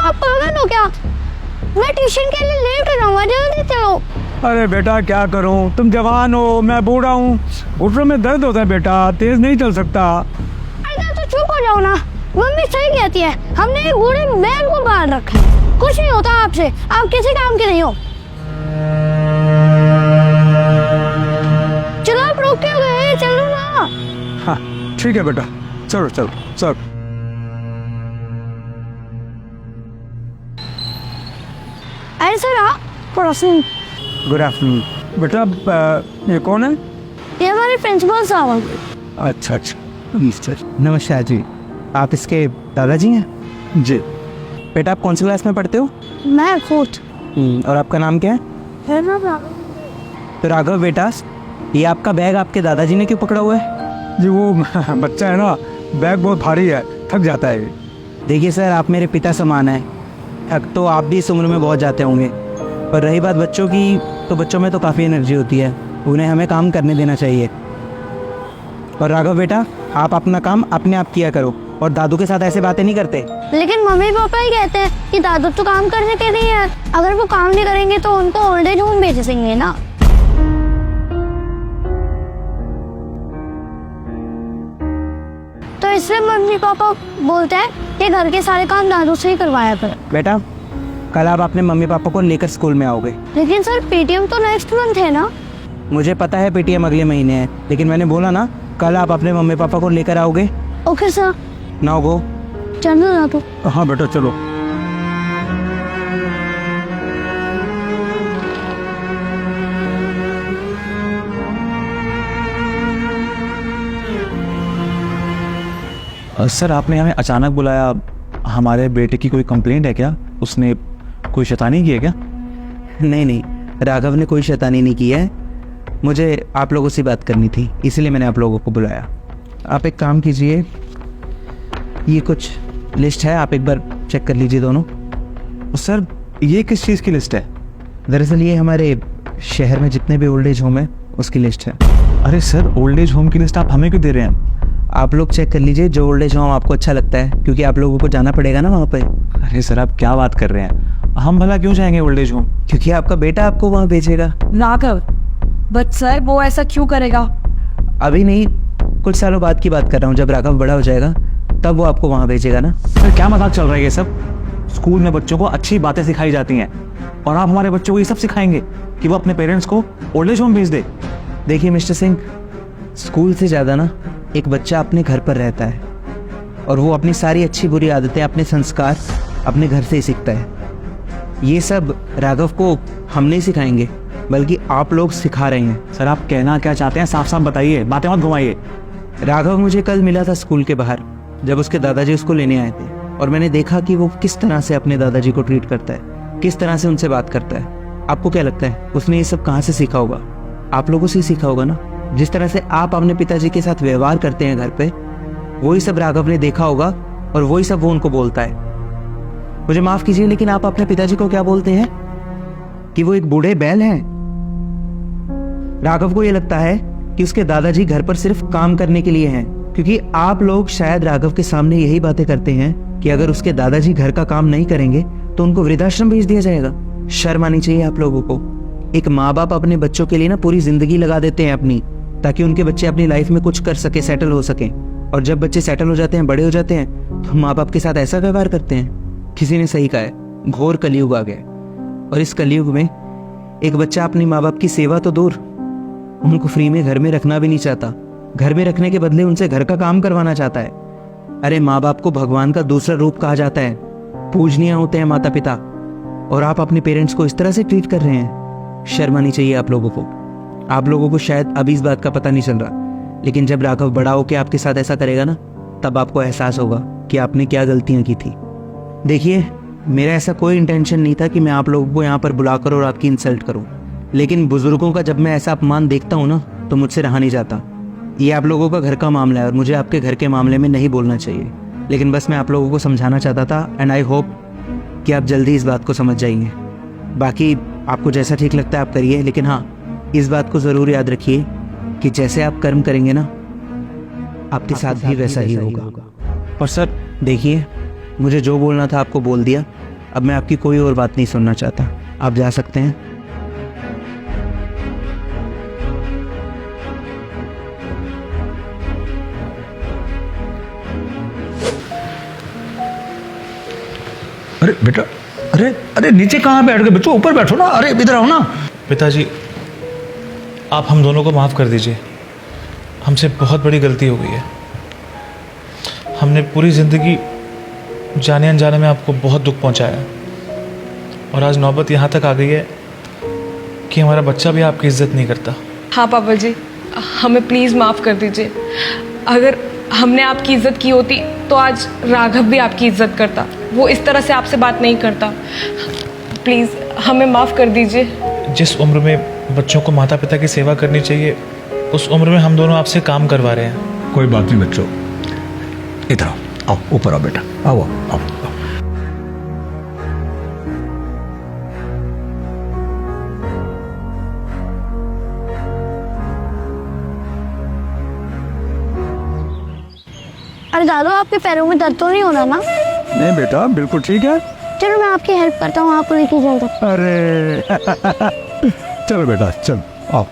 आप पागल हो क्या? मैं ट्यूशन के लिए लेट हो रहा हूँ, जल्दी चलो। अरे बेटा क्या करूं, तुम जवान हो, मैं बूढ़ा हूँ, घुटनों में दर्द होता है बेटा, तेज नहीं चल सकता। अरे तो चुप हो जाओ ना, मम्मी सही कहती है, हमने एक बूढ़े बैल को पाल रखा है, कुछ नहीं होता आपसे, आप किसी काम के नहीं हो। चलो आप रुक क्यों गए, चलो ना। हाँ ठीक है बेटा, चलो चलो चलो। अरे सर आप पड़ोसी। गुड आफ्टरनून बेटा। ये कौन है? ये हमारे प्रिंसिपल साहब। अच्छा अच्छा। नमस्कार जी, आप इसके दादाजी हैं? जी। बेटा आप कौन सी क्लास में पढ़ते हो? मैं फोर्थ। और आपका नाम क्या है? तो राघव बेटा, ये आपका बैग आपके दादाजी ने क्यों पकड़ा हुआ है? जी वो बच्चा है ना, बैग बहुत भारी है, थक जाता है। देखिए सर, आप मेरे पिता समान हैं, थक तो आप भी इस उम्र में बहुत जाते होंगे, पर रही बात बच्चों की, तो बच्चों में तो काफ़ी एनर्जी होती है, उन्हें हमें काम करने देना चाहिए। और राघव बेटा, आप अपना काम अपने आप किया करो और दादू के साथ ऐसे बातें नहीं करते। लेकिन मम्मी पापा ही कहते हैं कि दादू तो काम करने के नहीं है, अगर वो काम नहीं करेंगे तो उनको ओल्ड एज होम भेज देंगे ना। तो इसलिए मम्मी पापा बोलते हैं कि घर के सारे काम दादू से ही करवाया करो। बेटा कल आप अपने मम्मी पापा को लेकर स्कूल में आओगे। लेकिन सर पेटीएम तो नेक्स्ट मंथ है ना। मुझे पता है पेटीएम अगले महीने है, लेकिन मैंने बोला ना कल आप अपने मम्मी पापा को लेकर आओगे। Okay sir. Now go. चलो ना तो। हाँ बेटा चलो। सर आपने हमें अचानक बुलाया, हमारे बेटे की कोई कंप्लेंट है क्या? उसने कोई शैतानी की है क्या? नहीं नहीं, राघव ने कोई शैतानी नहीं की है, मुझे आप लोगों से बात करनी थी, इसलिए मैंने आप लोगों को बुलाया। आप एक काम कीजिए, ये कुछ लिस्ट है, आप एक बार चेक कर लीजिए दोनों। सर ये किस चीज़ की लिस्ट है? दरअसल ये हमारे शहर में जितने भी ओल्ड एज होम है उसकी लिस्ट है। अरे सर ओल्ड एज होम की लिस्ट आप हमें क्यों दे रहे हैं? आप लोग चेक कर लीजिए जो ओल्ड एज होम आपको अच्छा लगता है, क्योंकि आप लोगों को जाना पड़ेगा ना वहाँ पे। अरे सर आप क्या बात कर रहे हैं, हम भला क्यों जाएंगे ओल्ड एज होम? क्योंकि आपका बेटा आपको वहाँ भेजेगा। राघव, बट सर वो ऐसा क्यों करेगा? अभी नहीं, कुछ सालों बाद की बात कर रहा हूँ, जब राघव बड़ा हो जाएगा तब वो आपको वहाँ भेजेगा ना। सर क्या मजाक चल रहा है ये सब? स्कूल में बच्चों को अच्छी बातें सिखाई जाती हैं और आप हमारे बच्चों को ये सब सिखाएंगे कि वो अपने पेरेंट्स को ओल्ड एज होम भेज दे? देखिए मिस्टर सिंह, स्कूल से ज़्यादा ना एक बच्चा अपने घर पर रहता है और वो अपनी सारी अच्छी बुरी आदतें, अपने संस्कार अपने घर से ही सीखता है। ये सब राघव को हम नहीं सिखाएंगे, बल्कि आप लोग सिखा रहे हैं। सर आप कहना क्या चाहते हैं, साफ साफ बताइए, बातें मत घुमाइए। राघव मुझे कल मिला था स्कूल के बाहर, जब उसके दादाजी उसको लेने आए थे, और मैंने देखा कि वो किस तरह से अपने दादाजी को ट्रीट करता है, किस तरह से उनसे बात करता है। आपको क्या लगता है उसने ये सब कहाँ से सीखा होगा? आप लोगों से ही सीखा होगा ना। जिस तरह से आप अपने पिताजी के साथ व्यवहार करते हैं घर पे, वही सब राघव ने देखा होगा और वही सब वो उनको बोलता है। मुझे माफ कीजिए, लेकिन आप अपने पिताजी को क्या बोलते हैं कि वो एक बूढ़े बैल हैं। राघव को ये लगता है कि उसके दादाजी घर पर सिर्फ काम करने के लिए हैं, क्योंकि आप लोग शायद राघव के सामने यही बातें करते हैं कि अगर उसके दादाजी घर का काम नहीं करेंगे तो उनको वृद्धाश्रम भेज दिया जाएगा। शर्म आनी चाहिए आप लोगों को। एक माँ बाप अपने बच्चों के लिए ना पूरी जिंदगी लगा देते हैं अपनी, ताकि उनके बच्चे अपनी लाइफ में कुछ कर सके, सेटल हो सके। और जब बच्चे सेटल हो जाते हैं, बड़े हो जाते हैं, तो माँ बाप के साथ ऐसा व्यवहार करते हैं। किसी ने सही कहा है, घोर कलयुग आ गया, और इस कलयुग में एक बच्चा अपनी माँ बाप की सेवा तो दूर, उनको फ्री में घर में रखना भी नहीं चाहता। घर में रखने के बदले उनसे घर का काम करवाना चाहता है। अरे माँ बाप को भगवान का दूसरा रूप कहा जाता है, पूजनीय होते हैं माता पिता, और आप अपने पेरेंट्स को इस तरह से ट्रीट कर रहे हैं। शर्म आनी चाहिए आप लोगों को। आप लोगों को शायद अभी इस बात का पता नहीं चल रहा, लेकिन जब राघव बड़ा होकर आपके साथ ऐसा करेगा ना, तब आपको एहसास होगा कि आपने क्या गलतियां की थी। देखिए, मेरा ऐसा कोई इंटेंशन नहीं था कि मैं आप लोगों को यहाँ पर बुलाकर और आपकी इंसल्ट करूँ, लेकिन बुजुर्गों का जब मैं ऐसा अपमान देखता हूँ ना, तो मुझसे रहा नहीं जाता। ये आप लोगों का घर का मामला है और मुझे आपके घर के मामले में नहीं बोलना चाहिए, लेकिन बस मैं आप लोगों को समझाना चाहता था, एंड आई होप कि आप जल्दी इस बात को समझ जाएंगे। बाकी आपको जैसा ठीक लगता है आप करिए, लेकिन हाँ, इस बात को ज़रूर याद रखिए कि जैसे आप कर्म करेंगे ना, आपके साथ भी वैसा ही होगा। और सर देखिए, मुझे जो बोलना था आपको बोल दिया, अब मैं आपकी कोई और बात नहीं सुनना चाहता, आप जा सकते हैं। अरे बेटा, अरे अरे नीचे कहाँ बैठ गए बच्चों, ऊपर बैठो ना। अरे इधर आओ ना। पिताजी, आप हम दोनों को माफ़ कर दीजिए। हमसे बहुत बड़ी गलती हो गई है। हमने पूरी ज़िंदगी जाने अनजाने में आपको बहुत दुख पहुंचाया, और आज नौबत यहाँ तक आ गई है कि हमारा बच्चा भी आपकी इज्जत नहीं करता। हाँ पापा जी, हमें प्लीज़ माफ़ कर दीजिए। अगर हमने आपकी इज्जत की होती तो आज राघव भी आपकी इज्जत करता। वो इस तरह से आपसे बात नहीं करता। प्लीज़ हमें माफ़ कर दीजिए। जिस उम्र में बच्चों को माता पिता की सेवा करनी चाहिए, उस उम्र में हम दोनों आपसे काम करवा रहे हैं। कोई बात नहीं बच्चों, इधर आओ, आओ ऊपर आओ बेटा, आओ आओ, आओ। अरे दादू, आपके पैरों में दर्द तो नहीं हो रहा ना? नहीं बेटा, बिल्कुल ठीक है। चलो मैं आपकी हेल्प करता हूँ, आपको लेके चलता हूँ। अरे चलो बेटा, चलो आओ।